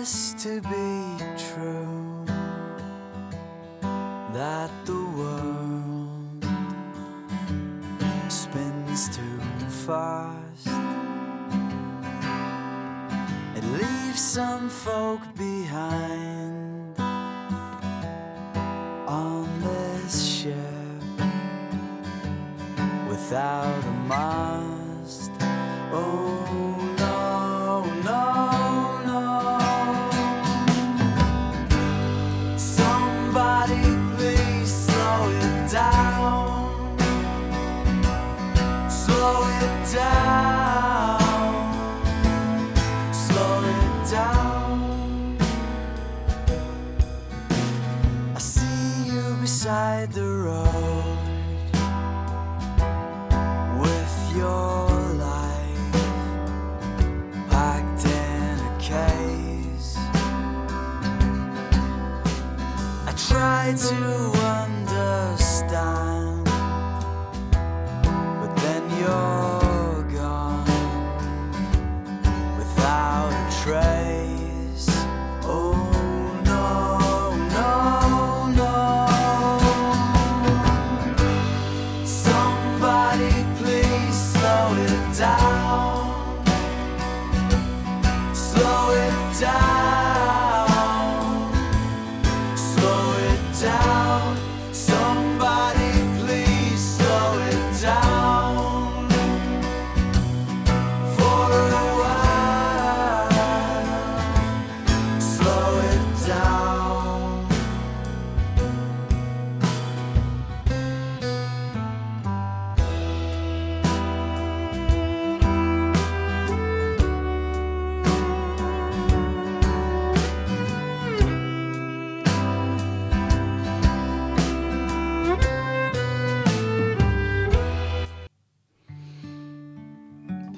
this to be true, that the world spins too fast? It leaves some folk behind on this ship without a mast. Oh no, no, no. Somebody please slow it down. Slow it down. Slow it down. I see you beside the road with your try to understand, but then you're gone without a trace. Oh no, no, no. Somebody please slow it down. Slow it down. Somebody please slow it down for a while. Slow it down.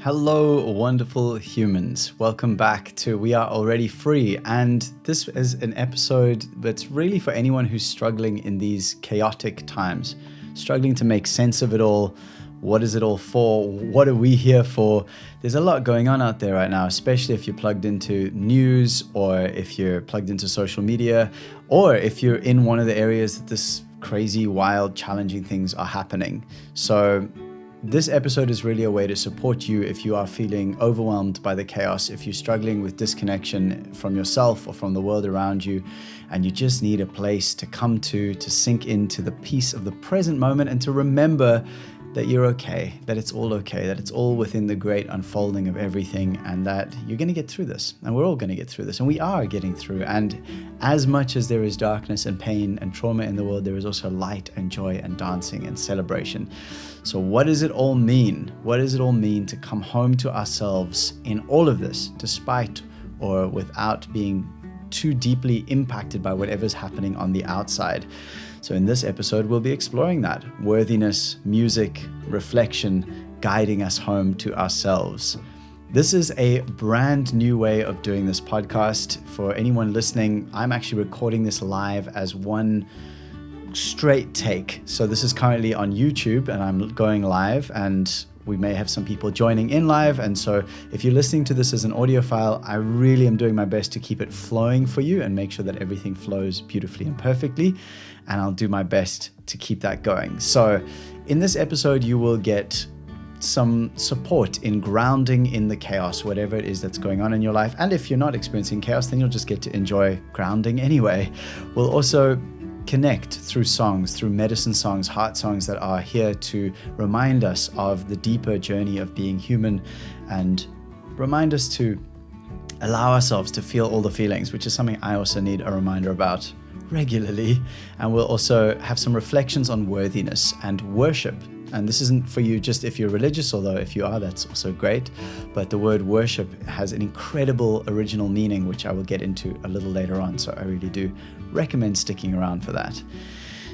Hello, wonderful humans. Welcome back to We Are Already Free. And this is an episode that's really for anyone who's struggling in these chaotic times, struggling to make sense of it all. What is it all for? What are we here for? There's a lot going on out there right now, especially if you're plugged into news, or if you're plugged into social media, or if you're in one of the areas that this crazy, wild, challenging things are happening. So this episode is really a way to support you if you are feeling overwhelmed by the chaos, if you're struggling with disconnection from yourself or from the world around you, and you just need a place to come to sink into the peace of the present moment and to remember that you're okay, that it's all okay, that it's all within the great unfolding of everything, and that you're going to get through this, and we're all going to get through this, and we are getting through. And as much as there is darkness and pain and trauma in the world, there is also light and joy and dancing and celebration. So what does it all mean? What does it all mean to come home to ourselves in all of this, despite or without being too deeply impacted by whatever's happening on the outside? So in this episode, we'll be exploring that. Worthiness, music, reflection, guiding us home to ourselves. This is a brand new way of doing this podcast. For anyone listening, I'm actually recording this live as one straight take. So this is currently on YouTube and I'm going live, and we may have some people joining in live. And so if you're listening to this as an audio file, I really am doing my best to keep it flowing for you and make sure that everything flows beautifully and perfectly. And I'll do my best to keep that going. So in this episode, you will get some support in grounding in the chaos, whatever it is that's going on in your life. And if you're not experiencing chaos, then you'll just get to enjoy grounding anyway. We'll also connect through songs, through medicine songs, heart songs that are here to remind us of the deeper journey of being human and remind us to allow ourselves to feel all the feelings, which is something I also need a reminder about regularly. And we'll also have some reflections on worthiness and worship. And this isn't for you just if you're religious, although if you are, that's also great. But the word worship has an incredible original meaning, which I will get into a little later on. So I really do recommend sticking around for that.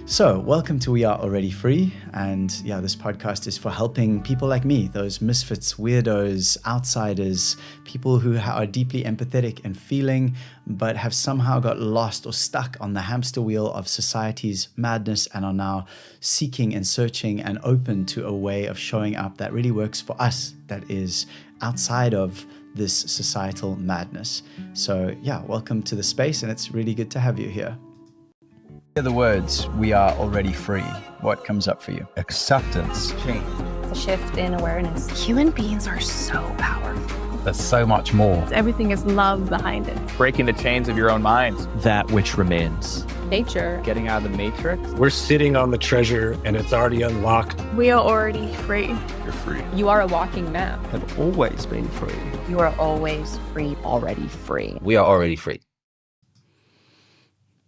So welcome to We Are Already Free. And yeah, this podcast is for helping people like me, those misfits, weirdos, outsiders, people who are deeply empathetic and feeling, but have somehow got lost or stuck on the hamster wheel of society's madness and are now seeking and searching and open to a way of showing up that really works for us, that is outside of this societal madness. So yeah, welcome to the space, and it's really good to have you here. Hear the words, we are already free. What comes up for you? Acceptance. Change. A shift in awareness. Human beings are so powerful. There's so much more. Everything is love behind it. Breaking the chains of your own mind. That which remains. Nature. Getting out of the matrix. We're sitting on the treasure and it's already unlocked. We are already free. You're free. You are a walking map. Have always been free. You are always free, already free. We are already free.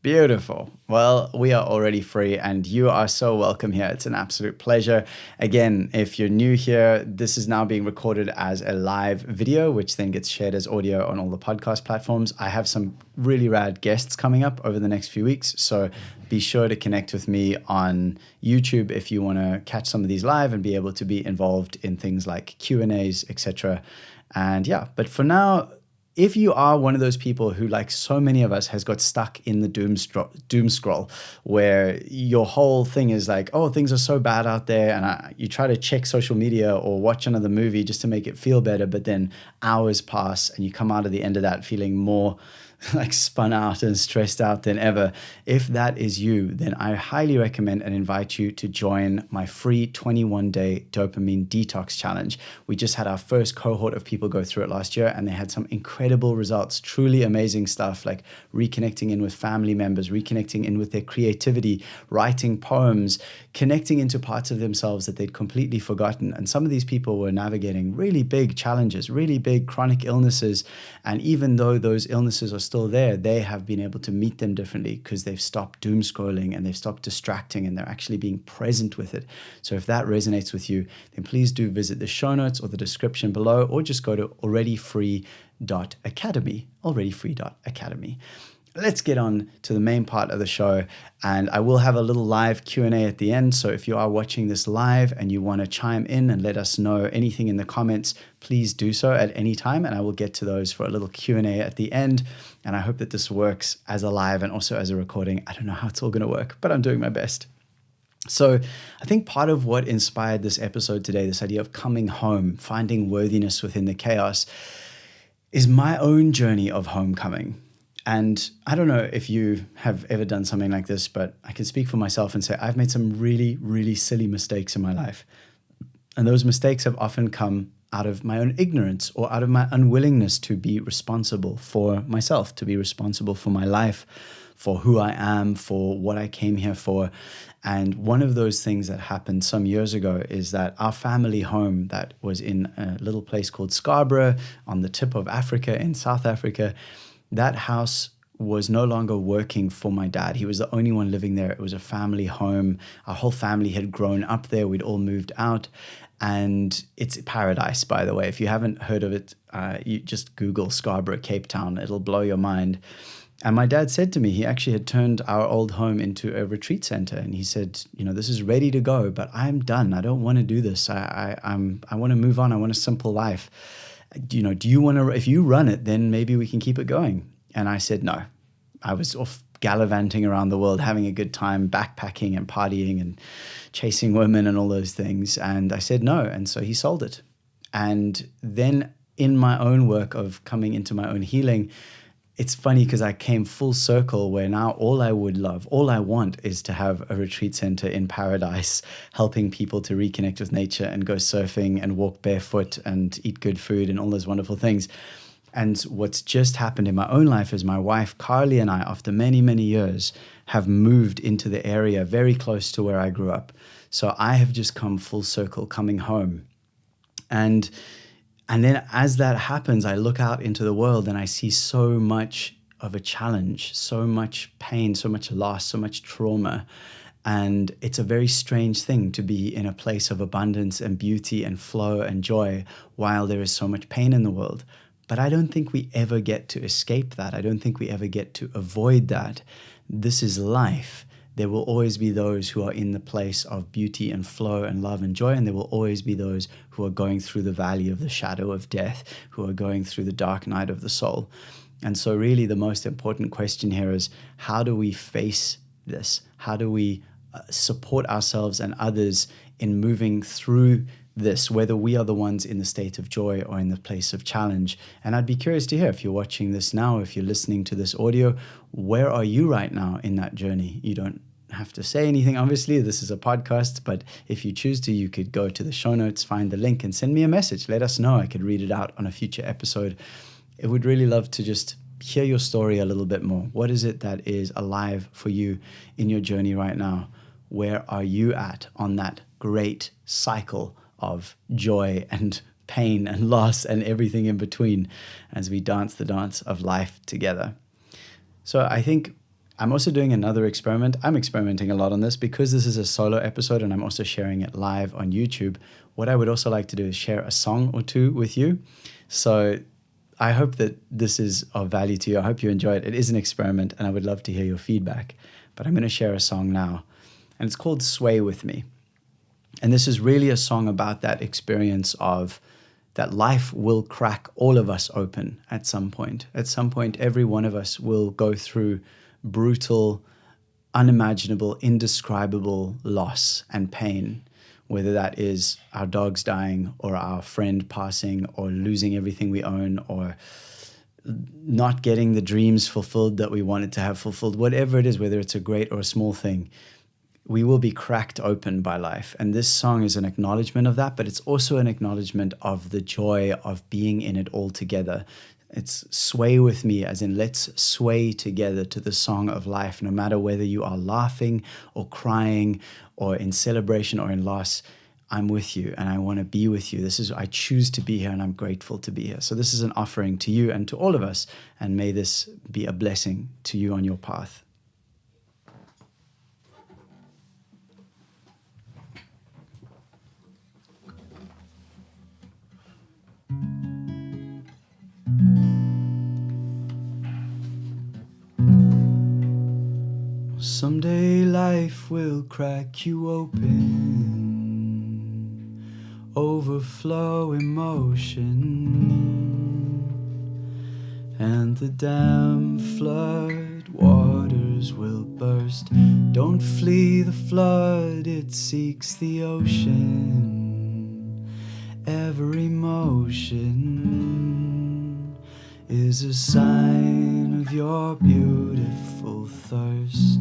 Beautiful. Well, we are already free and you are so welcome here. It's an absolute pleasure. Again, if you're new here, this is now being recorded as a live video, which then gets shared as audio on all the podcast platforms. I have some really rad guests coming up over the next few weeks. So be sure to connect with me on YouTube if you want to catch some of these live and be able to be involved in things like Q&As, etc. And yeah, but for now, if you are one of those people who, like so many of us, has got stuck in the doom scroll, where your whole thing is like, oh, things are so bad out there, and you try to check social media or watch another movie just to make it feel better, but then hours pass and you come out of the end of that feeling more like spun out and stressed out than ever. If that is you, then I highly recommend and invite you to join my free 21-day dopamine detox challenge. We just had our first cohort of people go through it last year, and they had some incredible results, truly amazing stuff, like reconnecting in with family members, reconnecting in with their creativity, writing poems, connecting into parts of themselves that they'd completely forgotten. And some of these people were navigating really big challenges, really big chronic illnesses. And even though those illnesses are still there, they have been able to meet them differently because they've stopped doom scrolling and they've stopped distracting, and they're actually being present with it. So if that resonates with you, then please do visit the show notes or the description below, or just go to alreadyfree.academy, alreadyfree.academy. Let's get on to the main part of the show, and I will have a little live Q&A at the end. So if you are watching this live and you want to chime in and let us know anything in the comments, please do so at any time, and I will get to those for a little Q&A at the end. And I hope that this works as a live and also as a recording. I don't know how it's all going to work, but I'm doing my best. So I think part of what inspired this episode today, this idea of coming home, finding worthiness within the chaos, is my own journey of homecoming. And I don't know if you have ever done something like this, but I can speak for myself and say I've made some really, really silly mistakes in my life. And those mistakes have often come out of my own ignorance or out of my unwillingness to be responsible for myself, to be responsible for my life, for who I am, for what I came here for. And one of those things that happened some years ago is that our family home that was in a little place called Scarborough on the tip of Africa in South Africa, that house was no longer working for my dad. He was the only one living there. It was a family home. Our whole family had grown up there. We'd all moved out. And it's paradise, by the way. If you haven't heard of it, you just Google Scarborough, Cape Town. It'll blow your mind. And my dad said to me, he actually had turned our old home into a retreat center. And he said, you know, this is ready to go, but I'm done. I don't want to do this. I want to move on. I want a simple life. You know, do you want to, if you run it, then maybe we can keep it going. And I said, no. I was off gallivanting around the world, having a good time, backpacking and partying and chasing women and all those things. And I said no. And so he sold it. And then in my own work of coming into my own healing, it's funny because I came full circle where now all I would love, all I want is to have a retreat center in paradise, helping people to reconnect with nature and go surfing and walk barefoot and eat good food and all those wonderful things. And what's just happened in my own life is my wife, Carly, and I, after many, many years, have moved into the area very close to where I grew up. So I have just come full circle, coming home. And then as that happens, I look out into the world and I see so much of a challenge, so much pain, so much loss, so much trauma. And it's a very strange thing to be in a place of abundance and beauty and flow and joy while there is so much pain in the world. But I don't think we ever get to escape that. I don't think we ever get to avoid that. This is life. There will always be those who are in the place of beauty and flow and love and joy, and there will always be those who are going through the valley of the shadow of death, who are going through the dark night of the soul. And so really the most important question here is, how do we face this? How do we support ourselves and others in moving through this, whether we are the ones in the state of joy or in the place of challenge. And I'd be curious to hear, if you're watching this now, if you're listening to this audio, where are you right now in that journey? You don't have to say anything, obviously. This is a podcast, but if you choose to, you could go to the show notes, find the link, and send me a message. Let us know. I could read it out on a future episode. I would really love to just hear your story a little bit more. What is it that is alive for you in your journey right now? Where are you at on that great cycle of joy and pain and loss and everything in between as we dance the dance of life together? So I think I'm also doing another experiment. I'm experimenting a lot on this because this is a solo episode and I'm also sharing it live on YouTube. What I would also like to do is share a song or two with you. So I hope that this is of value to you. I hope you enjoy it. It is an experiment and I would love to hear your feedback. But I'm going to share a song now, and it's called Sway With Me. And this is really a song about that experience of that life will crack all of us open at some point. At some point, every one of us will go through brutal, unimaginable, indescribable loss and pain, whether that is our dogs dying or our friend passing or losing everything we own or not getting the dreams fulfilled that we wanted to have fulfilled, whatever it is, whether it's a great or a small thing. We will be cracked open by life. And this song is an acknowledgement of that, but it's also an acknowledgement of the joy of being in it all together. It's sway with me, as in let's sway together to the song of life, no matter whether you are laughing or crying or in celebration or in loss. I'm with you and I want to be with you. I choose to be here and I'm grateful to be here. So this is an offering to you and to all of us, and may this be a blessing to you on your path. Someday life will crack you open, overflow emotion, and the dam flood waters will burst. Don't flee the flood, it seeks the ocean. Every motion is a sign of your beautiful thirst.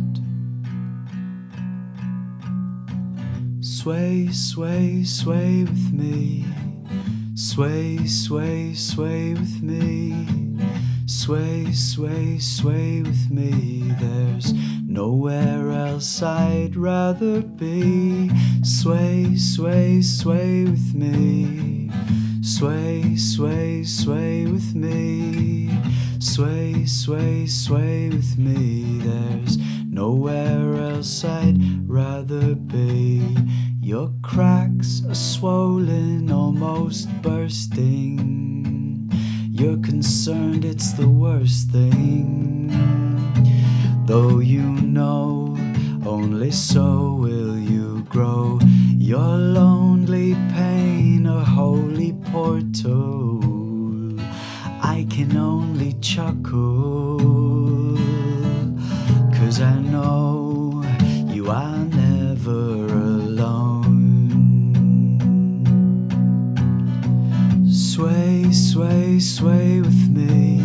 Sway, sway, sway with me. Sway, sway, sway with me. Sway, sway, sway with me. There's nowhere else I'd rather be. Sway, sway, sway with me. Sway, sway, sway with me. Sway, sway, sway with me. There's nowhere else I'd rather be. Your cracks are swollen, almost bursting. You're concerned it's the worst thing. Though you know, only so will you grow. Your lonely pain, a holy portal. I can only chuckle, 'cause I know you are never alone. Sway, sway, sway with me.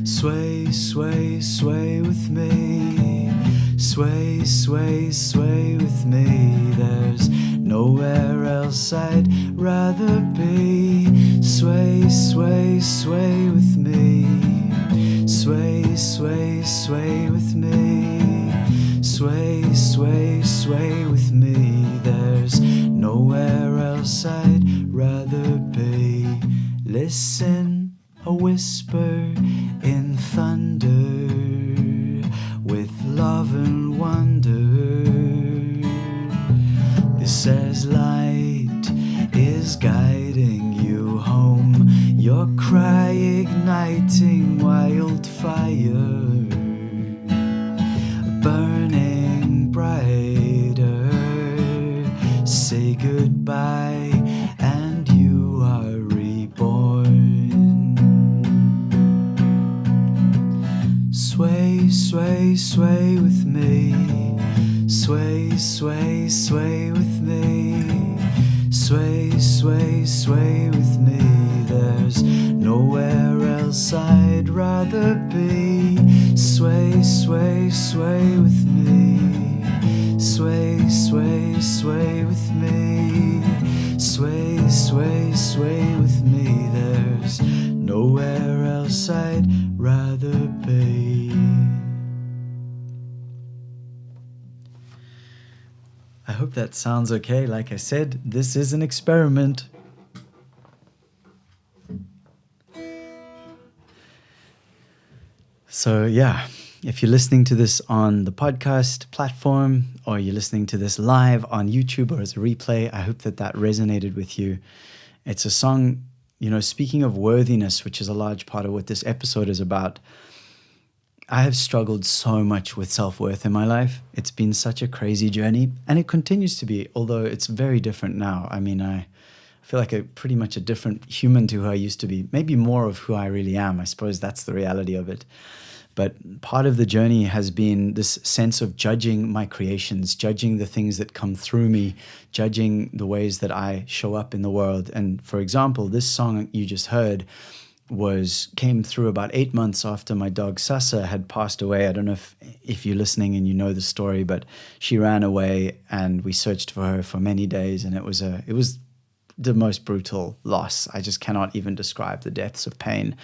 Sway, sway, sway with me. Sway, sway, sway with me. There's nowhere else I'd rather be. Sway, sway, sway with me. Sway, sway, sway with me. Sway, sway, sway with me. There's nowhere else I'd rather be. Listen, a whisper in thunder, with love and wonder. This says light is guiding you home. Your cry igniting wildfire, burning brighter. Say goodbye and you are reborn. Sway, sway, sway with me. Sway, sway, sway with me. Sway, sway, sway with me. There's nowhere else I'd rather be. Sway, sway, sway with me. Sway, sway, sway with me. Sway, sway, sway with me. There's nowhere else I'd rather be. I hope that sounds okay. Like I said, this is an experiment. So yeah, if you're listening to this on the podcast platform or you're listening to this live on YouTube or as a replay, I hope that that resonated with you. It's a song, speaking of worthiness, which is a large part of what this episode is about. I have struggled so much with self-worth in my life. It's been such a crazy journey, and it continues to be, although it's very different now. I mean, I feel like pretty much a different human to who I used to be, maybe more of who I really am. I suppose that's the reality of it. But part of the journey has been this sense of judging my creations, judging the things that come through me, judging the ways that I show up in the world. And for example, this song you just heard came through about 8 months after my dog Sasa had passed away. I don't know if you're listening and you know the story, but she ran away and we searched for her for many days, and it was the most brutal loss. I just cannot even describe the depths of pain.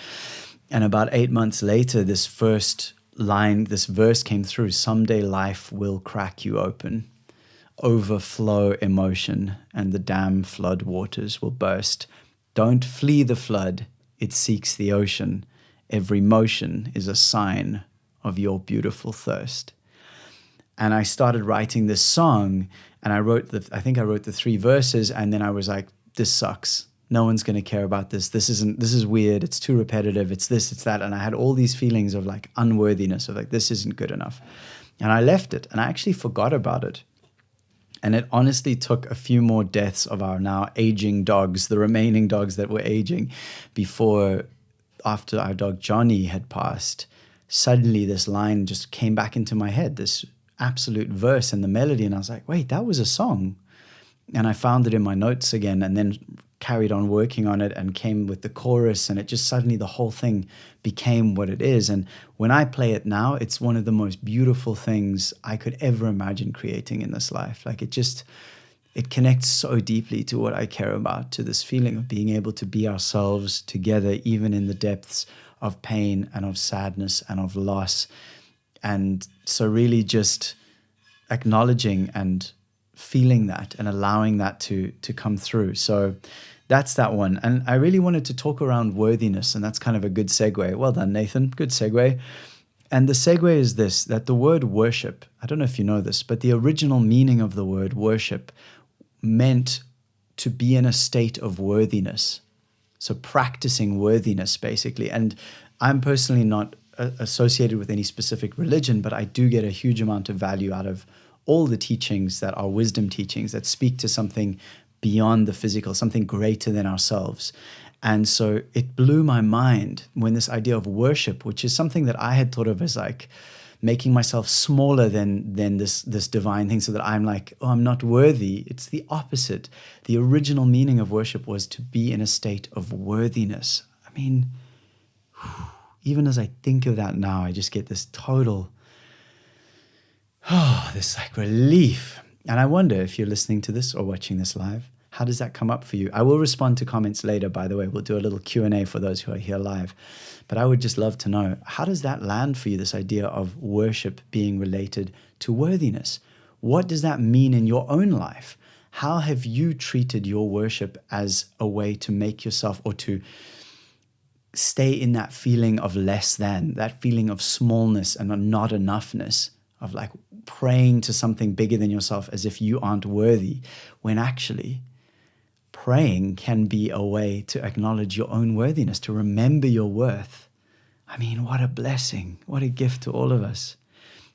And about 8 months later, this verse came through: someday life will crack you open, overflow emotion, and the dam flood waters will burst. Don't flee the flood, it seeks the ocean. Every motion is a sign of your beautiful thirst. And I started writing this song, and I think I wrote the 3 verses, and then I was like, this sucks. No one's going to care about this. This is weird. It's too repetitive. It's this, it's that. And I had all these feelings of like unworthiness, of like, this isn't good enough. And I left it, and I actually forgot about it. And it honestly took a few more deaths of our now aging dogs, the remaining dogs that were aging, after our dog Johnny had passed, suddenly this line just came back into my head, this absolute verse and the melody. And I was like, wait, that was a song. And I found it in my notes again, and then carried on working on it and came with the chorus, and it just suddenly the whole thing became what it is. And when I play it now, it's one of the most beautiful things I could ever imagine creating in this life. Like it connects so deeply to what I care about, to this feeling of being able to be ourselves together, even in the depths of pain and of sadness and of loss. And so really just acknowledging and feeling that and allowing that to come through. So that's that one. And I really wanted to talk around worthiness, and that's kind of a good segue. Well done, Nathan. Good segue. And the segue is this, that the word worship, I don't know if you know this, but the original meaning of the word worship meant to be in a state of worthiness. So practicing worthiness, basically. And I'm personally not associated with any specific religion, but I do get a huge amount of value out of all the teachings that are wisdom teachings that speak to something beyond the physical, something greater than ourselves. And so it blew my mind when this idea of worship, which is something that I had thought of as like making myself smaller than this divine thing, so that I'm like, oh, I'm not worthy. It's the opposite. The original meaning of worship was to be in a state of worthiness. I mean, even as I think of that now, I just get this total, this like relief. And I wonder if you're listening to this or watching this live, how does that come up for you? I will respond to comments later, by the way. We'll do a little Q&A for those who are here live. But I would just love to know, how does that land for you, this idea of worship being related to worthiness? What does that mean in your own life? How have you treated your worship as a way to make yourself, or to stay in that feeling of less than, that feeling of smallness and not enoughness, of like praying to something bigger than yourself as if you aren't worthy, when actually praying can be a way to acknowledge your own worthiness, to remember your worth. I mean, what a blessing, what a gift to all of us.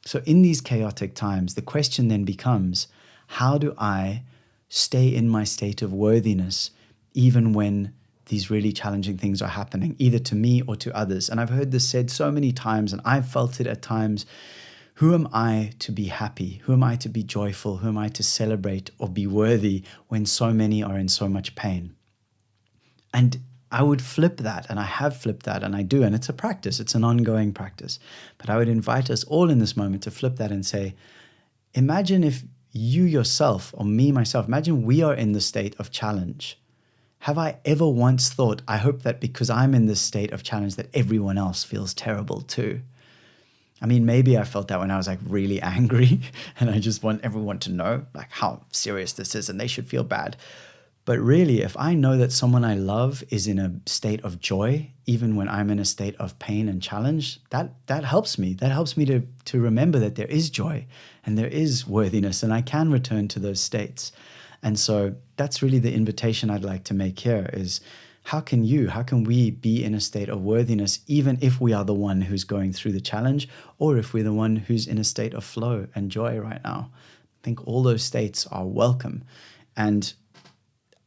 So in these chaotic times, the question then becomes, how do I stay in my state of worthiness even when these really challenging things are happening, either to me or to others? And I've heard this said so many times, and I've felt it at times Who am I to be happy? Who am I to be joyful? Who am I to celebrate or be worthy when so many are in so much pain? And I would flip that, and I have flipped that, and I do, and it's a practice. It's an ongoing practice. But I would invite us all in this moment to flip that and say, imagine if you yourself, or me, myself, imagine we are in the state of challenge. Have I ever once thought, I hope that because I'm in this state of challenge that everyone else feels terrible too? I mean, maybe I felt that when I was like really angry and I just want everyone to know like how serious this is and they should feel bad. But really, if I know that someone I love is in a state of joy, even when I'm in a state of pain and challenge, that helps me. That helps me to remember that there is joy and there is worthiness and I can return to those states. And so that's really the invitation I'd like to make here is how can we be in a state of worthiness, even if we are the one who's going through the challenge, or if we're the one who's in a state of flow and joy right now? I think all those states are welcome. And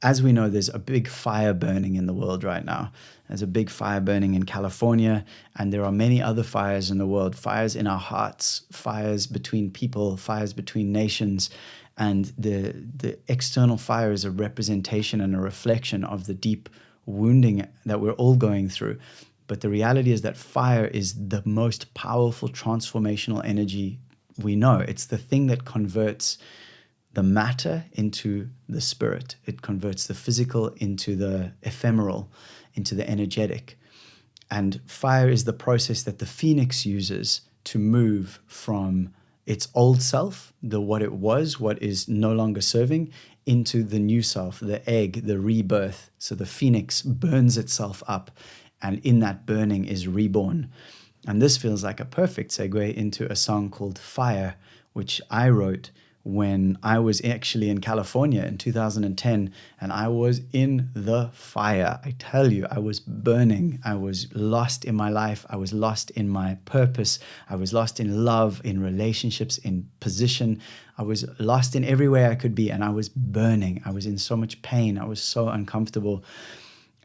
as we know, there's a big fire burning in the world right now. There's a big fire burning in California, and there are many other fires in the world, fires in our hearts, fires between people, fires between nations. And the external fire is a representation and a reflection of the deep wounding that we're all going through. But the reality is that fire is the most powerful transformational energy we know. It's the thing that converts the matter into the spirit. It converts the physical into the ephemeral, into the energetic. And fire is the process that the phoenix uses to move from its old self, what it was, what is no longer serving, into the new self, the egg, the rebirth. So the phoenix burns itself up, and in that burning is reborn. And this feels like a perfect segue into a song called Fire, which I wrote when I was actually in California in 2010, and I was in the fire. I tell you, I was burning. I was lost in my life. I was lost in my purpose. I was lost in love, in relationships, in position. I was lost in every way I could be, and I was burning. I was in so much pain. I was so uncomfortable.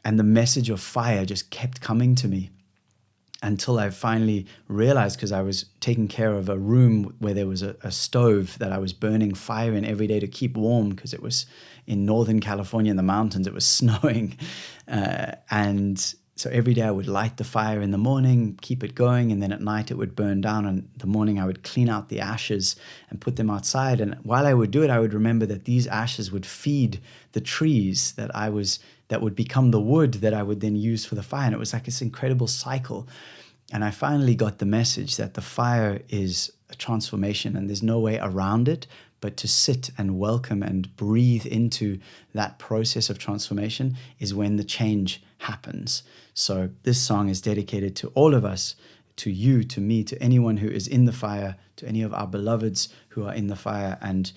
And the message of fire just kept coming to me, until I finally realized, because I was taking care of a room where there was a stove that I was burning fire in every day to keep warm, because it was in Northern California in the mountains, it was snowing. And so every day I would light the fire in the morning, keep it going, and then at night it would burn down. And the morning I would clean out the ashes and put them outside. And while I would do it, I would remember that these ashes would feed the trees that would become the wood that I would then use for the fire. And it was like this incredible cycle. And I finally got the message that the fire is a transformation and there's no way around it, but to sit and welcome and breathe into that process of transformation is when the change happens. So this song is dedicated to all of us, to you, to me, to anyone who is in the fire, to any of our beloveds who are in the fire, and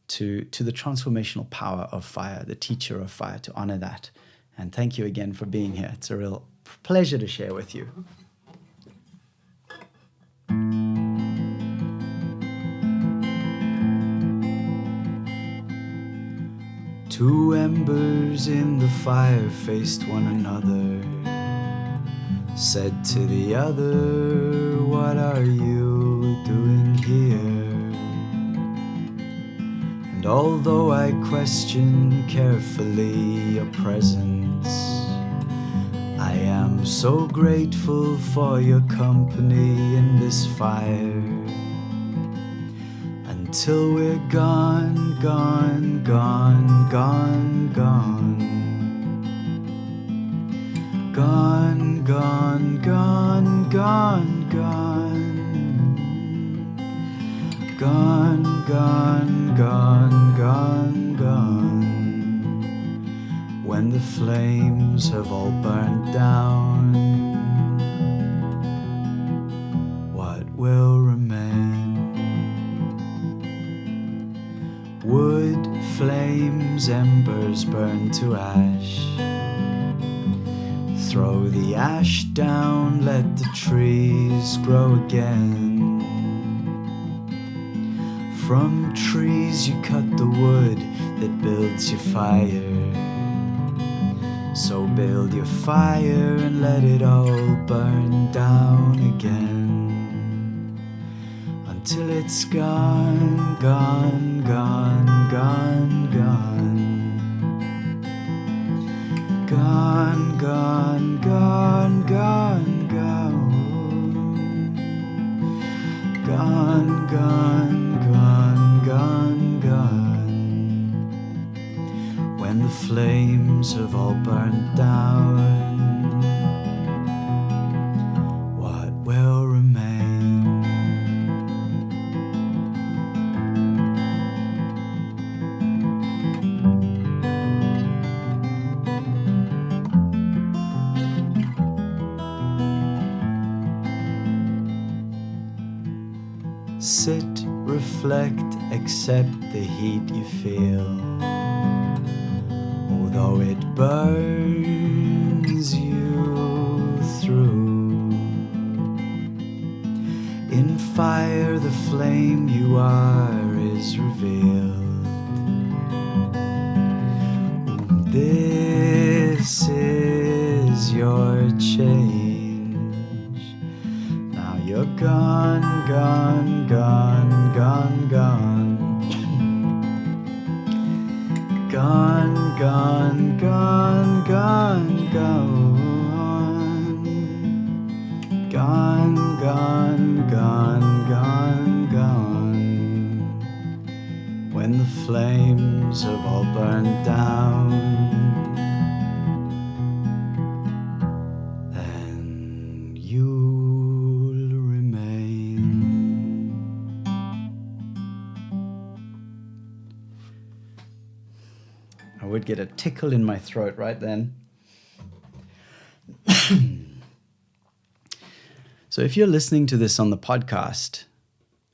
to the transformational power of fire, the teacher of fire, to honor that. And thank you again for being here. It's a real pleasure to share with you. Two embers in the fire faced one another, said to the other, "What are you doing here?" And although I question carefully your presence, I am so grateful for your company in this fire. Until we're gone, gone, gone, gone, gone. Gone, gone, gone, gone, gone. Gone, gone, gone, gone, gone. When the flames have all burned down, what will remain? Wood, flames, embers burn to ash. Throw the ash down, let the trees grow again. From trees you cut the wood that builds your fire. So build your fire and let it all burn down again. till it's gone, gone, gone, gone, gone. Gone, gone, gone, gone, gone. Gone, gone, gone, gone, gone. When the flames have all burnt down, what will remain? Sit, reflect, accept the heat you feel. Although it burns you through, in fire the flame you are is revealed. This is your change. Now you're gone, gone, gone, gone, gone. Gone, gone, gone, gone, gone. Gone, gone, gone, gone, gone. When the flames have all burned down, then you'll remain. I would get a tickle in my throat right then. So if you're listening to this on the podcast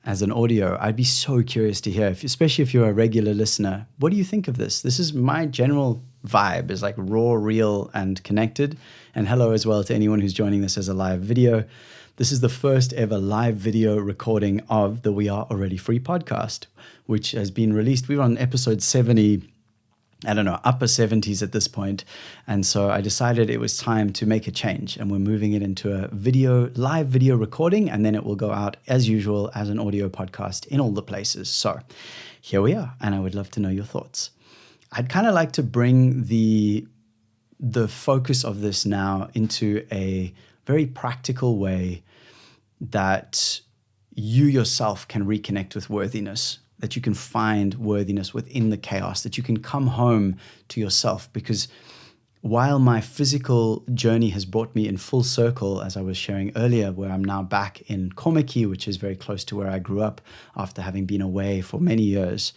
as an audio, I'd be so curious to hear, especially if you're a regular listener, what do you think of this? This is my general vibe, is like raw, real, and connected. And hello as well to anyone who's joining this as a live video. This is the first ever live video recording of the We Are Already Free podcast, which has been released. We're on episode 70, I don't know, upper 70s at this point. And so I decided it was time to make a change, and we're moving it into a live video recording, and then it will go out as usual as an audio podcast in all the places. So here we are, and I would love to know your thoughts. I'd kind of like to bring the focus of this now into a very practical way that you yourself can reconnect with worthiness, that you can find worthiness within the chaos, that you can come home to yourself. Because while my physical journey has brought me in full circle, as I was sharing earlier, where I'm now back in Komaki, which is very close to where I grew up after having been away for many years,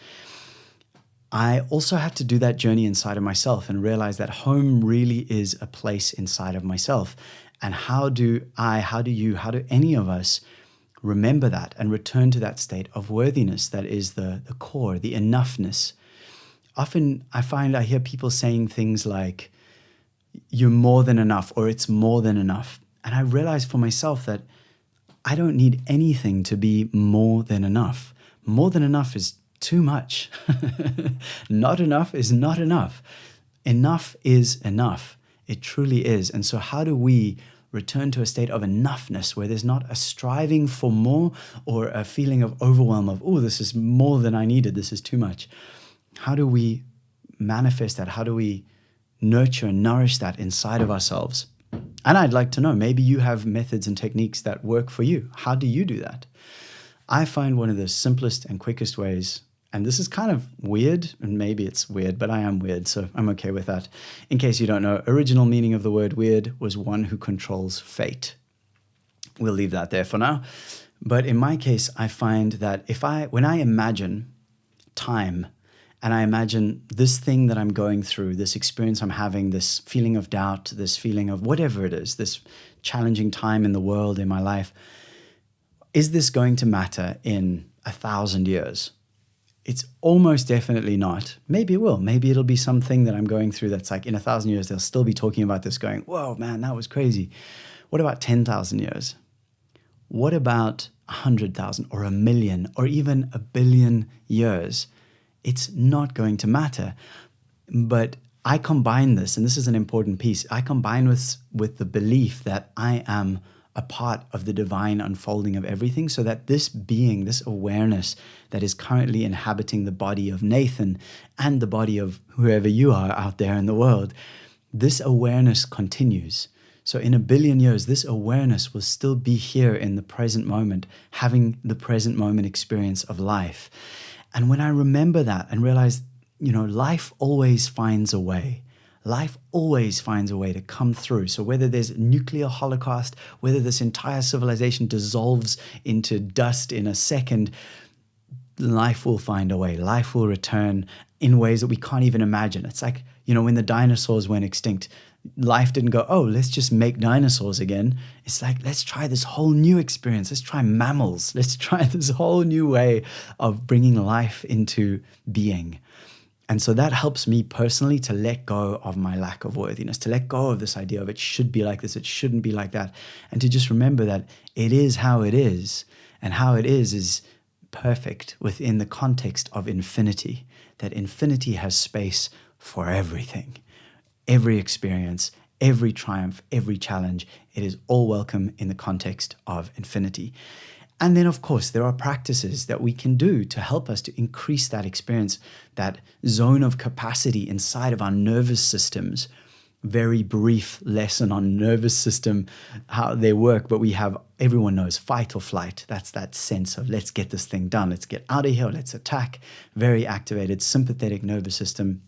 I also had to do that journey inside of myself and realize that home really is a place inside of myself. And how do any of us remember that and return to that state of worthiness that is the core, the enoughness? Often I hear people saying things like, you're more than enough, or it's more than enough. And I realized for myself that I don't need anything to be more than enough. More than enough is too much. Not enough is not enough. Enough is enough. It truly is. And so how do we return to a state of enoughness where there's not a striving for more or a feeling of overwhelm of, oh, this is more than I needed, this is too much? How do we manifest that? How do we nurture and nourish that inside of ourselves? And I'd like to know, maybe you have methods and techniques that work for you. How do you do that? I find one of the simplest and quickest ways, and this is kind of weird, and maybe it's weird, but I am weird, so I'm okay with that. In case you don't know, original meaning of the word weird was one who controls fate. We'll leave that there for now. But in my case, I find that when I imagine time, and I imagine this thing that I'm going through, this experience I'm having, this feeling of doubt, this feeling of whatever it is, this challenging time in the world, in my life, is this going to matter in 1,000 years? It's almost definitely not. Maybe it will. Maybe it'll be something that I'm going through that's like in 1,000 years, they'll still be talking about this going, whoa, man, that was crazy. What about 10,000 years? What about 100,000 or 1,000,000 or even 1,000,000,000 years? It's not going to matter. But I combine this, and this is an important piece, I combine with the belief that I am a part of the divine unfolding of everything, so that this being, this awareness that is currently inhabiting the body of Nathan and the body of whoever you are out there in the world, this awareness continues. So in 1 billion years, this awareness will still be here in the present moment, having the present moment experience of life. And when I remember that and realize, life always finds a way. Life always finds a way to come through. So whether there's nuclear holocaust, whether this entire civilization dissolves into dust in a second, life will find a way. Life will return in ways that we can't even imagine. It's like, when the dinosaurs went extinct, life didn't go, oh, let's just make dinosaurs again. It's like, let's try this whole new experience. Let's try mammals. Let's try this whole new way of bringing life into being. And so that helps me personally to let go of my lack of worthiness, to let go of this idea of it should be like this, it shouldn't be like that, and to just remember that it is how it is, and how it is perfect within the context of infinity, that infinity has space for everything, every experience, every triumph, every challenge. It is all welcome in the context of infinity. And then, of course, there are practices that we can do to help us to increase that experience, that zone of capacity inside of our nervous systems. Very brief lesson on nervous system, how they work, but everyone knows fight or flight. That's that sense of let's get this thing done. Let's get out of here. Let's attack. Very activated sympathetic nervous system.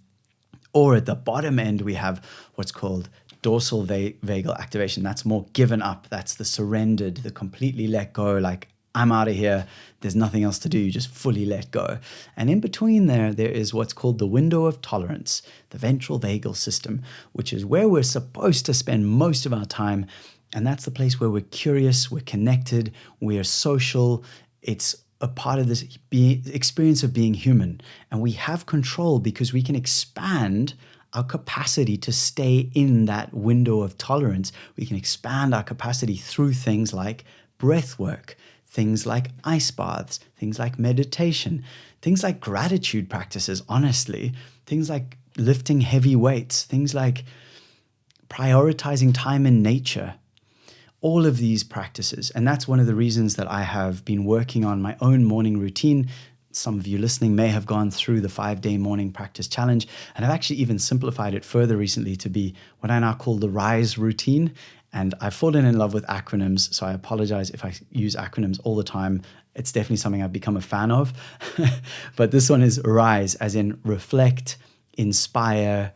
Or at the bottom end, we have what's called dorsal vagal activation. That's more given up. That's the surrendered, the completely let go, like I'm out of here. There's nothing else to do. You just fully let go. And in between there is what's called the window of tolerance, the ventral vagal system, which is where we're supposed to spend most of our time. And that's the place where we're curious, we're connected, we're social. It's a part of this experience of being human. And we have control because we can expand our capacity to stay in that window of tolerance. We can expand our capacity through things like breath work, things like ice baths, things like meditation, things like gratitude practices, honestly, things like lifting heavy weights, things like prioritizing time in nature, all of these practices. And that's one of the reasons that I have been working on my own morning routine. Some of you listening may have gone through the 5-day morning practice challenge, and I've actually even simplified it further recently to be what I now call the RISE routine. And I've fallen in love with acronyms, so I apologize if I use acronyms all the time. It's definitely something I've become a fan of. But this one is RISE, as in reflect, inspire,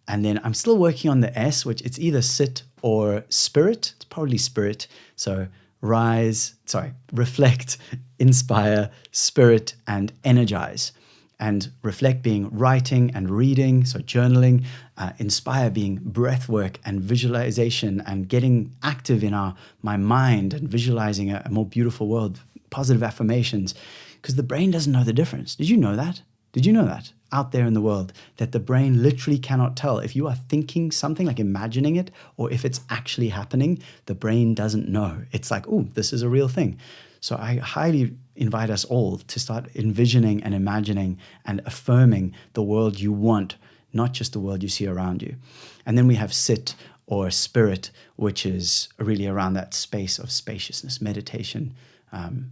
and then I'm still working on the S, which it's either sit or spirit. It's probably spirit. So reflect, inspire, spirit, and energize. And reflect being writing and reading, so journaling. Inspire being breath work and visualization and getting active in my mind and visualizing a more beautiful world, positive affirmations, because the brain doesn't know the difference. Did you know that? Did you know that out there in the world, that the brain literally cannot tell if you are thinking something, like imagining it, or if it's actually happening? The brain doesn't know. It's like, oh, this is a real thing. So I highly invite us all to start envisioning and imagining and affirming the world you want, not just the world you see around you. And then we have sit or spirit, which is really around that space of spaciousness, meditation,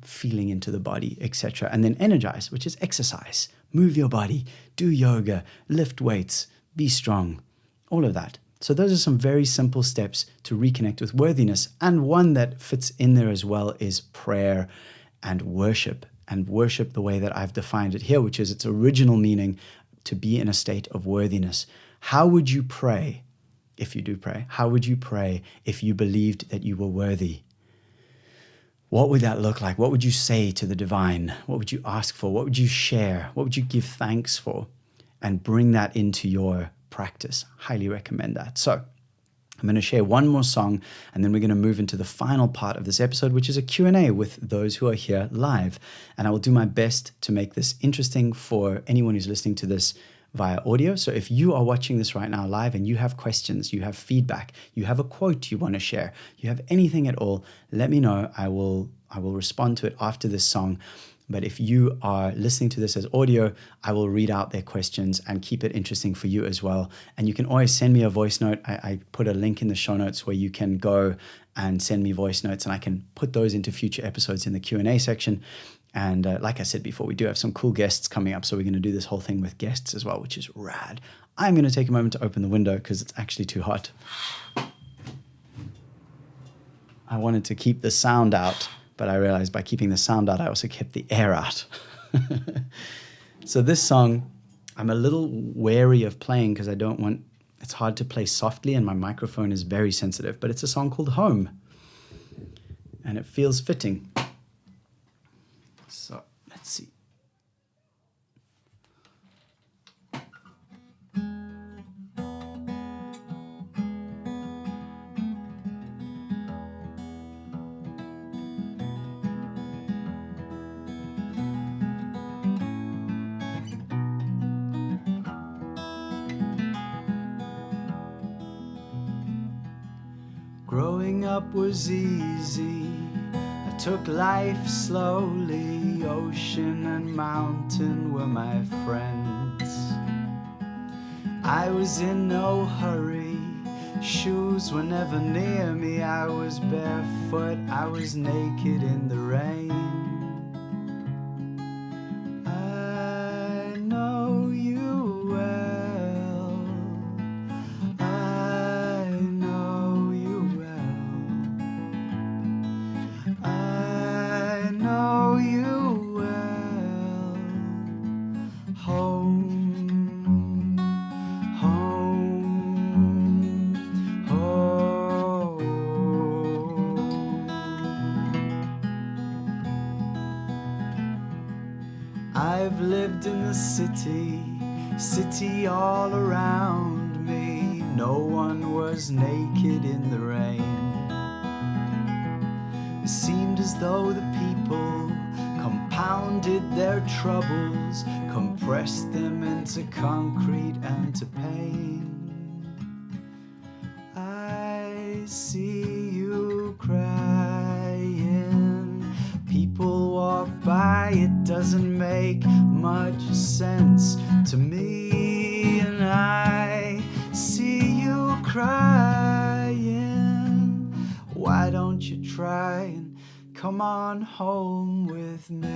feeling into the body, etc. And then energize, which is exercise. Move your body, do yoga, lift weights, be strong, all of that. So those are some very simple steps to reconnect with worthiness. And one that fits in there as well is prayer and worship the way that I've defined it here, which is its original meaning, to be in a state of worthiness. How would you pray if you do pray? How would you pray if you believed that you were worthy? What would that look like? What would you say to the divine? What would you ask for? What would you share? What would you give thanks for? And bring that into your practice. Highly recommend that. So I'm going to share one more song, and then we're going to move into the final part of this episode, which is a Q&A with those who are here live. And I will do my best to make this interesting for anyone who's listening to this via audio. So if you are watching this right now live and you have questions, you have feedback, you have a quote you want to share, you have anything at all, let me know. I will respond to it after this song. But if you are listening to this as audio, I will read out their questions and keep it interesting for you as well. And you can always send me a voice note. I put a link in the show notes where you can go and send me voice notes, and I can put those into future episodes in the Q&A section. And like I said before, we do have some cool guests coming up, so we're going to do this whole thing with guests as well, which is rad. I'm going to take a moment to open the window because it's actually too hot. I wanted to keep the sound out, but I realized by keeping the sound out, I also kept the air out. So this song, I'm a little wary of playing because it's hard to play softly and my microphone is very sensitive, but it's a song called Home and it feels fitting. So let's see. Growing up was easy, I took life slowly, ocean and mountain were my friends. I was in no hurry, shoes were never near me, I was barefoot, I was naked in the rain. I know you well, I know you well, I know you well. Home, home, home. I've lived in the city all around me. No one was naked in the rain. It seemed as though the people compounded their troubles, compressed them into concrete and to pain. I see you crying, people walk by, it doesn't make much sense to me, and I see you crying. Why don't you try and come on home with me?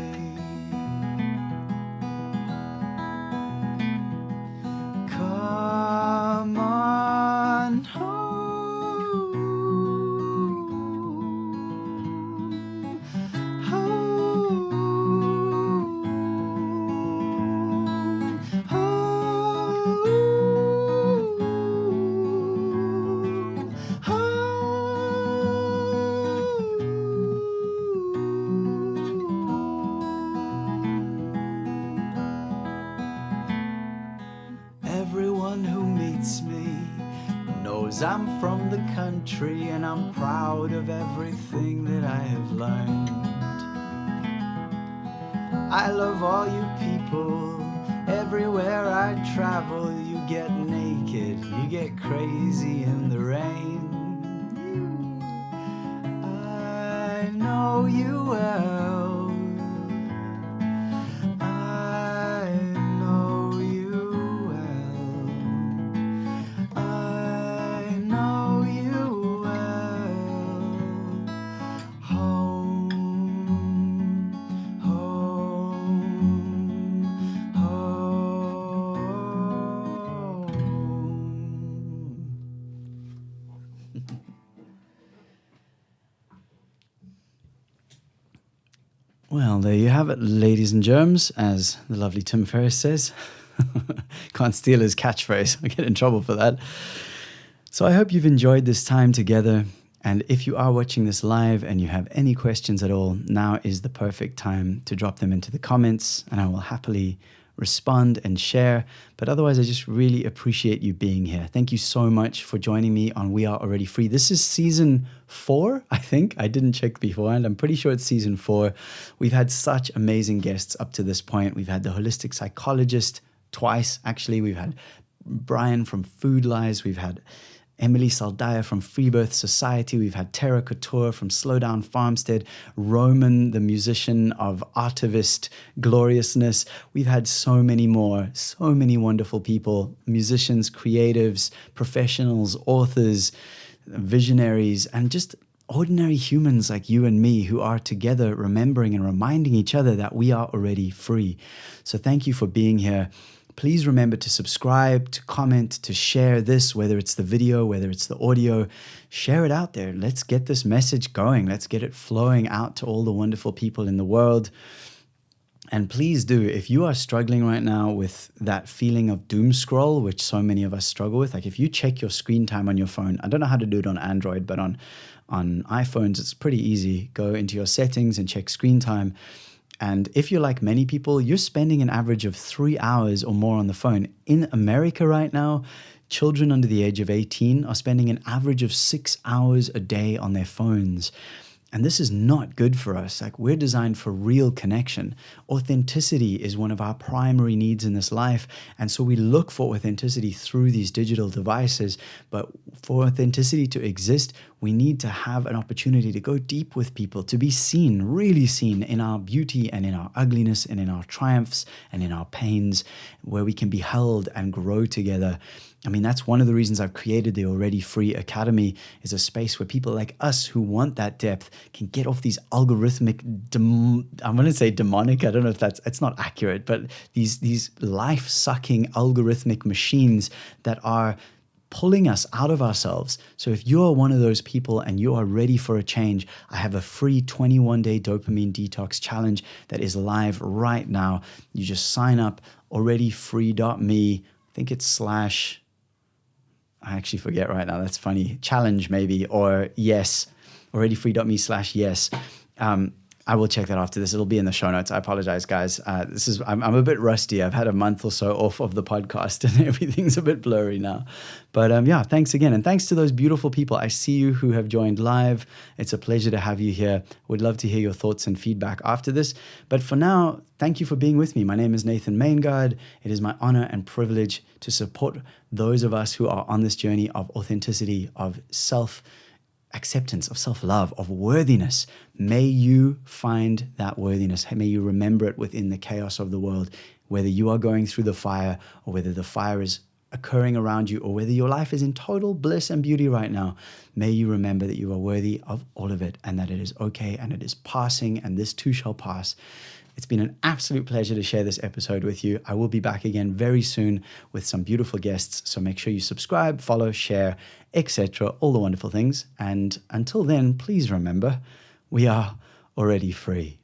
Come on home. Home. Home. Everyone who meets me knows I'm from the country and I'm proud of everything that I have learned. I love all you people. Everywhere I travel, you get naked, you get crazy in the rain. I know you well. I know you well. I know you well. Home, home, home. Well, there you have it, ladies and germs, as the lovely Tim Ferriss says. Can't steal his catchphrase. I get in trouble for that. So I hope you've enjoyed this time together. And if you are watching this live and you have any questions at all, now is the perfect time to drop them into the comments and I will happily respond and share. But otherwise, I just really appreciate you being here. Thank you so much for joining me on We Are Already Free. This is season 4, I think. I didn't check beforehand. I'm pretty sure it's season 4. We've had such amazing guests up to this point. We've had the holistic psychologist twice, actually. We've had Brian from Food Lies. We've had Emily Saldaya from Freebirth Society. We've had Tara Couture from Slow Down Farmstead, Roman, the musician of Artivist Gloriousness. We've had so many more, so many wonderful people, musicians, creatives, professionals, authors, visionaries, and just ordinary humans like you and me who are together remembering and reminding each other that we are already free. So thank you for being here. Please remember to subscribe, to comment, to share this, whether it's the video, whether it's the audio. Share it out there. Let's get this message going. Let's get it flowing out to all the wonderful people in the world. And please do, if you are struggling right now with that feeling of doom scroll, which so many of us struggle with, like if you check your screen time on your phone, I don't know how to do it on Android, but on iPhones, it's pretty easy. Go into your settings and check screen time. And if you're like many people, you're spending an average of 3 hours or more on the phone. In America right now, children under the age of 18 are spending an average of 6 hours a day on their phones. And this is not good for us. Like, we're designed for real connection. Authenticity is one of our primary needs in this life. And so we look for authenticity through these digital devices. But for authenticity to exist, we need to have an opportunity to go deep with people, to be seen, really seen in our beauty and in our ugliness and in our triumphs and in our pains, where we can be held and grow together. I mean, that's one of the reasons I've created the Already Free Academy, is a space where people like us who want that depth can get off these algorithmic, I'm going to say demonic, I don't know if it's not accurate, but these life-sucking algorithmic machines that are pulling us out of ourselves. So if you're one of those people and you are ready for a change, I have a free 21-day dopamine detox challenge that is live right now. You just sign up, alreadyfree.me. I think it's / I actually forget right now. That's funny. Challenge maybe, or yes, alreadyfree.me/yes. I will check that after this. It'll be in the show notes. I apologize, guys. I'm a bit rusty. I've had a month or so off of the podcast and everything's a bit blurry now. But yeah, thanks again. And thanks to those beautiful people I see you who have joined live. It's a pleasure to have you here. Would love to hear your thoughts and feedback after this. But for now, thank you for being with me. My name is Nathan Maingard. It is my honor and privilege to support those of us who are on this journey of authenticity, of self-acceptance, of self-love, of worthiness. May you find that worthiness. May you remember it within the chaos of the world, whether you are going through the fire or whether the fire is occurring around you or whether your life is in total bliss and beauty right now. May you remember that you are worthy of all of it and that it is okay and it is passing and this too shall pass. It's been an absolute pleasure to share this episode with you. I will be back again very soon with some beautiful guests. So make sure you subscribe, follow, share, etc. All the wonderful things. And until then, please remember, we are already free.